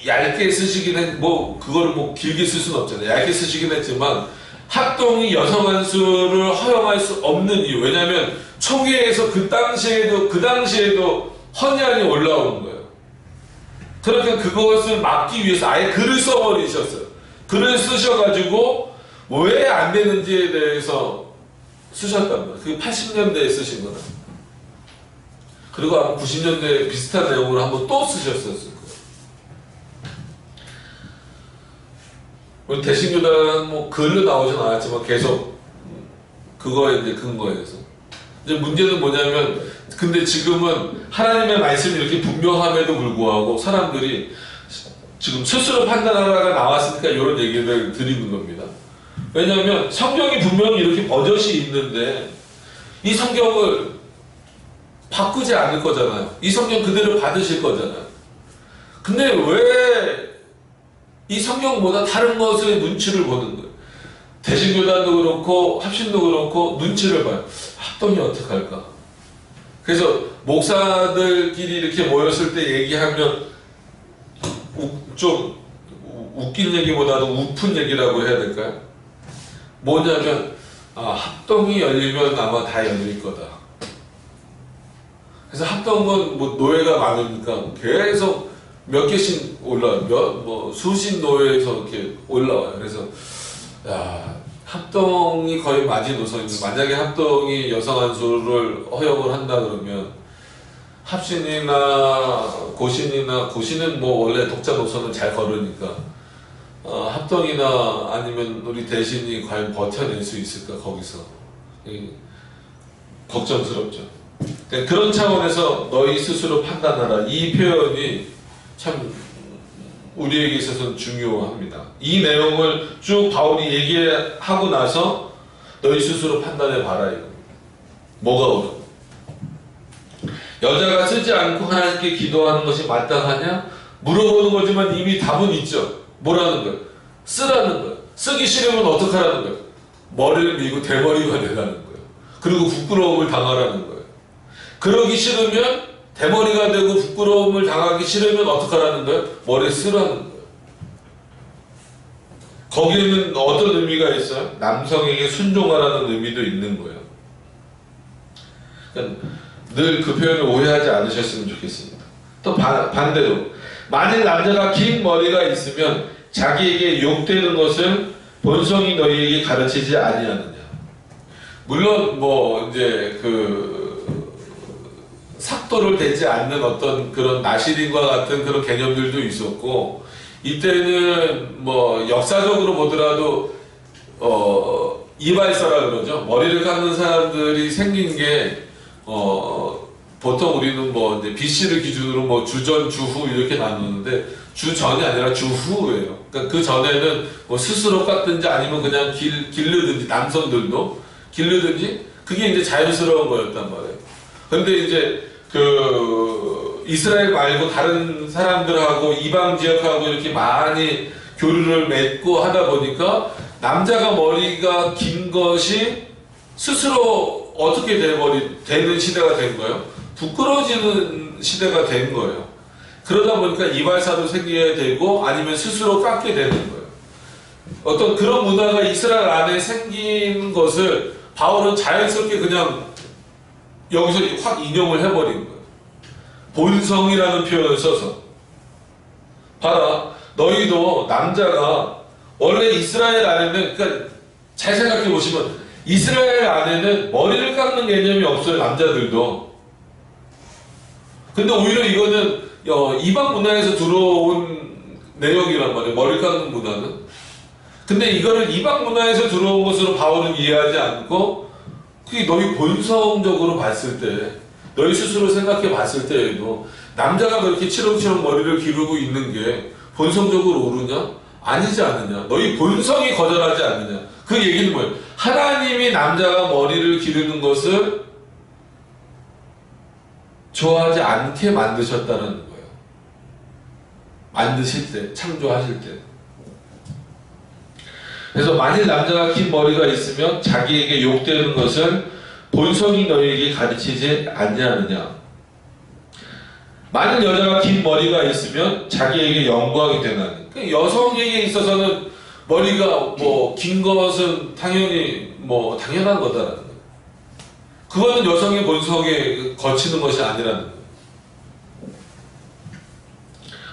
얇게 쓰시긴 그거를 뭐 길게 쓸 수는 없잖아요. 얇게 쓰시긴 했지만 합동이 여성 안수를 허용할 수 없는 이유. 왜냐하면 총회에서 그 당시에도 헌의안이 올라오는 거예요. 그러니까 그것을 막기 위해서 아예 글을 써버리셨어요. 글을 쓰셔가지고 왜 안 되는지에 대해서 쓰셨단 말이에요. 그 80년대에 쓰신 거다. 그리고 아마 90년대에 비슷한 내용으로 한번 또 쓰셨었을 거예요. 우리 대신교단 뭐 글로 나오진 않았지만 계속 그거에 이제 근거해서 이제 문제는 뭐냐면 근데 지금은 하나님의 말씀이 이렇게 분명함에도 불구하고 사람들이 지금 스스로 판단하라가 나왔으니까 이런 얘기를 드리는 겁니다. 왜냐하면 성경이 분명히 이렇게 버젓이 있는데 이 성경을 바꾸지 않을 거잖아요. 이 성경 그대로 받으실 거잖아요. 근데 왜 이 성경보다 다른 것의 눈치를 보는 거예요. 대신교단도 그렇고 합신도 그렇고 눈치를 봐요. 합동이 어떻게 할까? 그래서 목사들끼리 이렇게 모였을 때 얘기하면 좀 웃긴 얘기보다는 우픈 얘기라고 해야 될까요? 뭐냐면 합동이 열리면 아마 다 열릴 거다. 그래서 합동은 뭐 노예가 많으니까 계속 몇 개씩 올라와요. 수십 노예에서 이렇게 올라와요. 그래서 합동이 거의 마지노선인데 만약에 합동이 여성 안수를 허용을 한다 그러면 합신이나 고신은 뭐 원래 독자 노선을 잘 걸으니까 합동이나 아니면 우리 대신이 과연 버텨낼 수 있을까 거기서 걱정스럽죠. 그런 차원에서 너희 스스로 판단하라 이 표현이 참 우리에게 있어서는 중요합니다. 이 내용을 쭉 바울이 얘기하고 나서 너희 스스로 판단해 봐라 이거. 뭐가 옳은? 여자가 쓰지 않고 하나님께 기도하는 것이 마땅하냐? 물어보는 거지만 이미 답은 있죠. 뭐라는 거예요? 쓰라는 거예요. 쓰기 싫으면 어떡하라는 거예요? 머리를 밀고 대머리가 되라는 거예요. 그리고 부끄러움을 당하라는 거예요. 그러기 싫으면 대머리가 되고 부끄러움을 당하기 싫으면 어떡하라는 거예요? 머리에 쓰라는 거예요. 거기에는 어떤 의미가 있어요? 남성에게 순종하라는 의미도 있는 거예요. 그러니까 늘 그 표현을 오해하지 않으셨으면 좋겠습니다. 또 반대로 만일 남자가 긴 머리가 있으면 자기에게 욕되는 것을 본성이 너희에게 가르치지 아니하느냐. 물론 뭐 이제 삭도를 대지 않는 어떤 그런 나시린과 같은 그런 개념들도 있었고 이때는 뭐 역사적으로 보더라도 이발사라 그러죠. 머리를 깎는 사람들이 생긴 게 보통 우리는 뭐 이제 BC를 기준으로 뭐 주전, 주후 이렇게 나누는데 주전이 아니라 주후예요. 그러니까 그 전에는 뭐 스스로 깎든지 아니면 그냥 기르든지 남성들도 기르든지 그게 이제 자연스러운 거였단 말이에요. 근데 이제 이스라엘 말고 다른 사람들하고 이방 지역하고 이렇게 많이 교류를 맺고 하다 보니까 남자가 머리가 긴 것이 스스로 어떻게 되는 시대가 된 거예요? 부끄러워지는 시대가 된 거예요. 그러다 보니까 이발사도 생겨야 되고 아니면 스스로 깎게 되는 거예요. 어떤 그런 문화가 이스라엘 안에 생긴 것을 바울은 자연스럽게 그냥 여기서 확 인용을 해버린 거예요. 본성이라는 표현을 써서 봐라 너희도 남자가 원래 이스라엘 안에는 그러니까 잘 생각해 보시면 이스라엘 안에는 머리를 깎는 개념이 없어요, 남자들도. 근데 오히려 이거는 이방 문화에서 들어온 내용이란 말이에요, 머리 깎는 문화는. 근데 이거를 이방 문화에서 들어온 것으로 바울은 이해하지 않고, 그게 너희 본성적으로 봤을 때, 너희 스스로 생각해 봤을 때에도 남자가 그렇게 치렁치렁 머리를 기르고 있는 게 본성적으로 옳으냐? 아니지 않느냐? 너희 본성이 거절하지 않느냐? 그 얘기는 뭐예요? 하나님이 남자가 머리를 기르는 것을 좋아하지 않게 만드셨다는 거예요. 만드실 때, 창조하실 때. 그래서 만일 남자가 긴 머리가 있으면 자기에게 욕되는 것을 본성이 너희에게 가르치지 않냐느냐. 만일 여자가 긴 머리가 있으면 자기에게 영광이 되나니. 그러니까 여성에게 있어서는 머리가 긴 것은 당연히 당연한 거다라는 거예요. 그거는 여성의 본성에 거치는 것이 아니라는 거예요.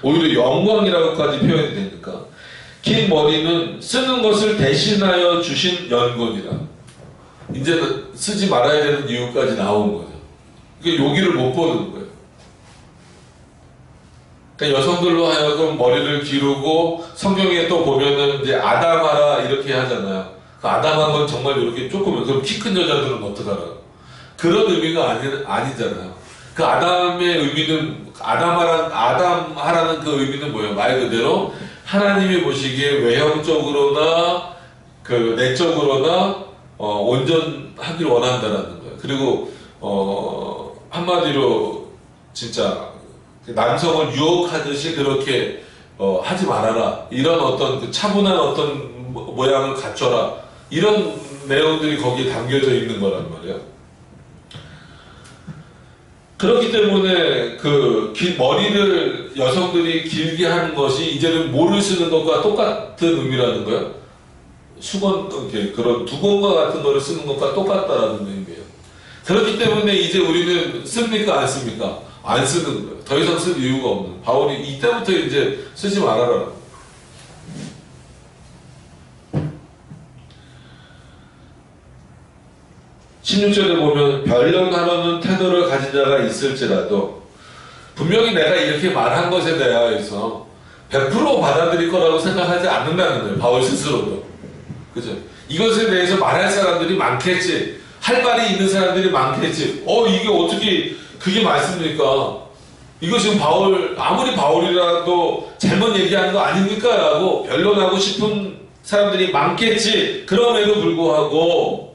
오히려 영광이라고까지 표현이 되니까. 긴 머리는 쓰는 것을 대신하여 주신 연금이라. 이제는 쓰지 말아야 되는 이유까지 나온 거죠. 그게 용기를 못 보는 거예요. 그러니까 여성들로 하여금 머리를 기르고, 성경에 또 보면은 이제 아담하라 이렇게 하잖아요. 그 아담한 건 정말 이렇게 조금, 그럼 키 큰 여자들은 어떡하라고. 그런 의미가 아니잖아요. 그 아담의 의미는, 아담하라는 그 의미는 뭐예요? 말 그대로 하나님이 보시기에 외형적으로나 내적으로나 온전하기를 원한다라는 거예요. 그리고 한마디로 진짜 남성을 유혹하듯이 그렇게 하지 말아라. 이런 어떤 그 차분한 어떤 모양을 갖춰라. 이런 내용들이 거기에 담겨져 있는 거란 말이에요. 그렇기 때문에 그 긴 머리를 여성들이 길게 하는 것이 이제는 모를 쓰는 것과 똑같은 의미라는 거예요. 수건, 그런 두건과 같은 거를 쓰는 것과 똑같다라는 의미예요. 그렇기 때문에 이제 우리는 씁니까? 안 씁니까? 안 쓰는 거예요. 더 이상 쓸 이유가 없는. 바울이 이때부터 이제 쓰지 말아라. 16절에 보면 변론하려는 태도를 가진 자가 있을지라도 분명히 내가 이렇게 말한 것에 대하여서 100% 받아들일 거라고 생각하지 않는다는 거예요. 바울 스스로도. 그죠? 이것에 대해서 말할 사람들이 많겠지. 할 말이 있는 사람들이 많겠지. 이게 어떻게 그게 맞습니까? 이거 지금 아무리 바울이라도 잘못 얘기하는 거 아닙니까? 라고 변론하고 싶은 사람들이 많겠지. 그럼에도 불구하고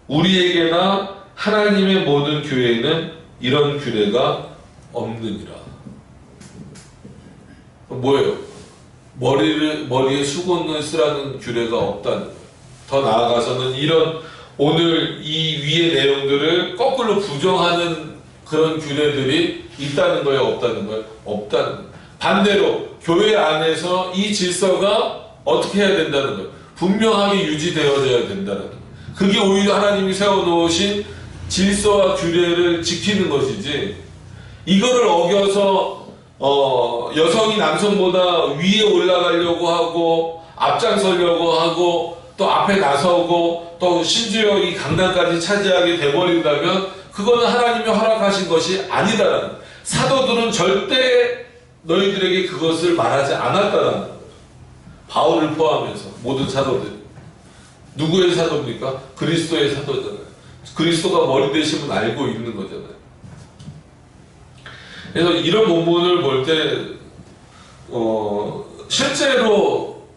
우리에게나 하나님의 모든 교회에는 이런 규례가 없느니라. 뭐예요? 머리에 수건을 쓰라는 규례가 없다는 거예요. 더 나아가서는 이런 오늘 이 위의 내용들을 거꾸로 부정하는 그런 규례들이 있다는 거예요? 없다는 거예요? 없다는 거예요. 반대로 교회 안에서 이 질서가 어떻게 해야 된다는 거예요? 분명하게 유지되어져야 된다는 거예요. 그게 오히려 하나님이 세워놓으신 질서와 규례를 지키는 것이지, 이거를 어겨서 여성이 남성보다 위에 올라가려고 하고 앞장서려고 하고 또 앞에 나서고 또 심지어 이 강단까지 차지하게 돼버린다면 그거는 하나님이 허락하신 것이 아니다라는 거예요. 사도들은 절대 너희들에게 그것을 말하지 않았다라는 거예요. 바울을 포함해서 모든 사도들. 누구의 사도입니까? 그리스도의 사도잖아요. 그리스도가 머리 되심은 알고 있는 거잖아요. 그래서 이런 본문을 볼 때 실제로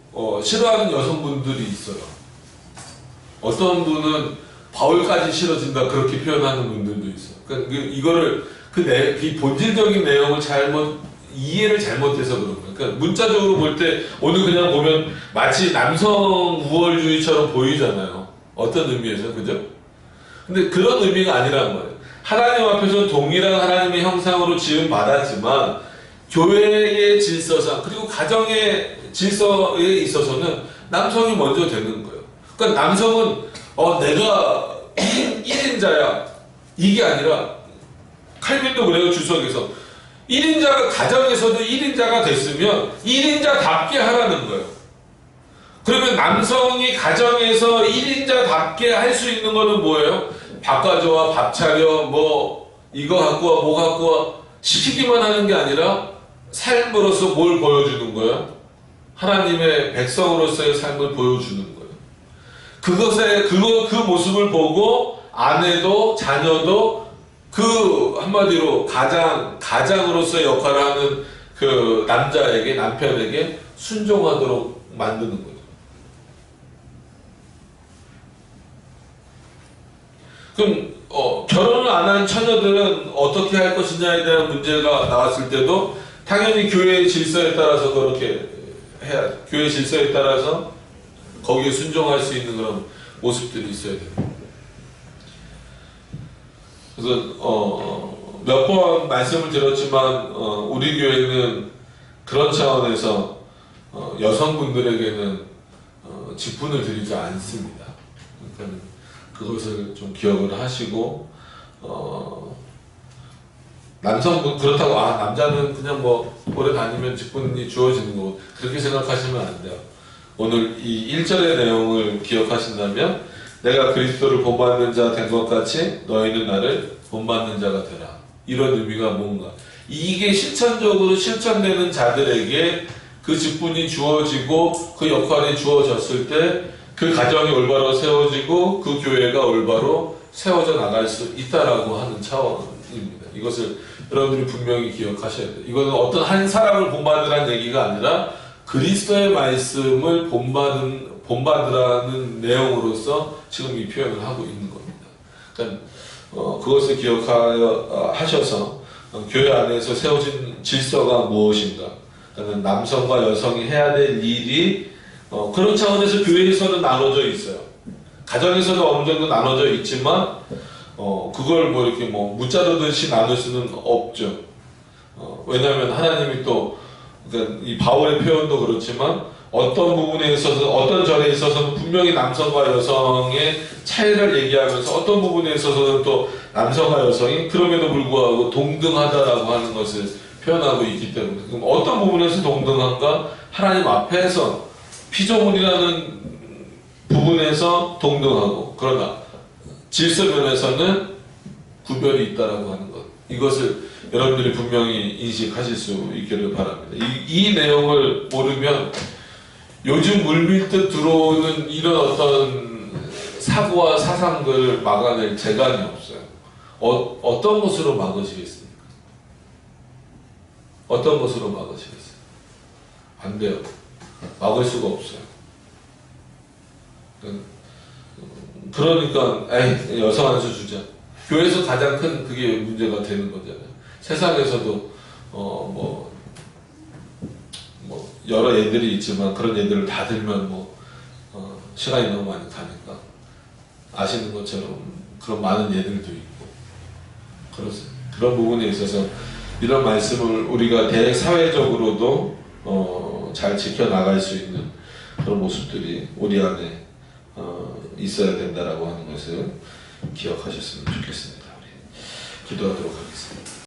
싫어하는 여성분들이 있어요. 어떤 분은 바울까지 싫어진다 그렇게 표현하는 분들도 있어요. 그러니까 이거를 이 본질적인 내용을 이해를 잘못해서 그런 거예요. 그러니까 문자적으로 볼 때 오늘 그냥 보면 마치 남성 우월주의처럼 보이잖아요. 어떤 의미에서, 그죠? 근데 그런 의미가 아니라는 거예요. 하나님 앞에서 동일한 하나님의 형상으로 지음 받았지만 교회의 질서상 그리고 가정의 질서에 있어서는 남성이 먼저 되는 거예요. 그러니까 남성은 내가 1인자야 이게 아니라, 칼빈도 그래요. 주석에서 1인자가 가정에서도 1인자가 됐으면 1인자답게 하라는 거예요. 그러면 남성이 가정에서 1인자답게 할 수 있는 거는 뭐예요? 밥 가져와, 밥 차려, 뭐 이거 갖고 와, 뭐 갖고 와 시키기만 하는 게 아니라 삶으로서 뭘 보여주는 거예요? 하나님의 백성으로서의 삶을 보여주는 거예요. 그 모습을 보고 아내도 자녀도 그 한마디로 가장으로서의 역할을 하는 그 남편에게 순종하도록 만드는 거죠. 그럼 결혼을 안 한 처녀들은 어떻게 할 것이냐에 대한 문제가 나왔을 때도 당연히 교회의 질서에 따라서 그렇게 해야, 교회 질서에 따라서 거기에 순종할 수 있는 그런 모습들이 있어야 돼요. 그래서 몇 번 말씀을 드렸지만 우리 교회는 그런 차원에서 여성분들에게는 직분을 드리지 않습니다. 그러니까 그것을 좀 기억을 하시고 남성분 그렇다고 남자는 그냥 뭐 오래 다니면 직분이 주어지는 거 그렇게 생각하시면 안 돼요. 오늘 이 1절의 내용을 기억하신다면 내가 그리스도를 본받는 자 된 것 같이 너희는 나를 본받는 자가 되라. 이런 의미가 뭔가 이게 실천적으로 실천되는 자들에게 그 직분이 주어지고 그 역할이 주어졌을 때 그 가정이 올바로 세워지고 그 교회가 올바로 세워져 나갈 수 있다라고 하는 차원입니다. 이것을 여러분들이 분명히 기억하셔야 돼요. 이거는 어떤 한 사람을 본받으라는 얘기가 아니라 그리스도의 말씀을 본받으라는 내용으로서 지금 이 표현을 하고 있는 겁니다. 그러니까 그것을 기억하여 하셔서 교회 안에서 세워진 질서가 무엇인가? 그러니까 남성과 여성이 해야 될 일이 그런 차원에서 교회에서는 나눠져 있어요. 가정에서도 어느 정도 나눠져 있지만 그걸 뭐 이렇게 뭐 무자르듯이 나눌 수는 없죠. 왜냐하면 하나님이 또 그러니까 이 바울의 표현도 그렇지만 어떤 부분에 있어서 어떤 절에 있어서는 분명히 남성과 여성의 차이를 얘기하면서 어떤 부분에 있어서는 또 남성과 여성이 그럼에도 불구하고 동등하다라고 하는 것을 표현하고 있기 때문에 그럼 어떤 부분에서 동등한가? 하나님 앞에서 피조물이라는 부분에서 동등하고 그러나 질서 면에서는 구별이 있다라고 하는 것 이것을 여러분들이 분명히 인식하실 수 있기를 바랍니다. 이 내용을 모르면 요즘 물밀듯 들어오는 이런 어떤 사고와 사상들을 막아낼 재간이 없어요. 어떤 것으로 막으시겠습니까? 어떤 것으로 막으시겠어요? 안 돼요. 막을 수가 없어요. 그러니까 여성 안수 주자. 교회에서 가장 큰 그게 문제가 되는 거잖아요. 세상에서도 뭐 여러 예들이 있지만 그런 예들을 다 들면 시간이 너무 많이 가니까 아시는 것처럼 그런 많은 예들도 있고 그렇습니다. 그런 부분에 있어서 이런 말씀을 우리가 대사회적으로도 잘 지켜나갈 수 있는 그런 모습들이 우리 안에 있어야 된다라고 하는 것을 기억하셨으면 좋겠습니다. 우리 기도하도록 하겠습니다.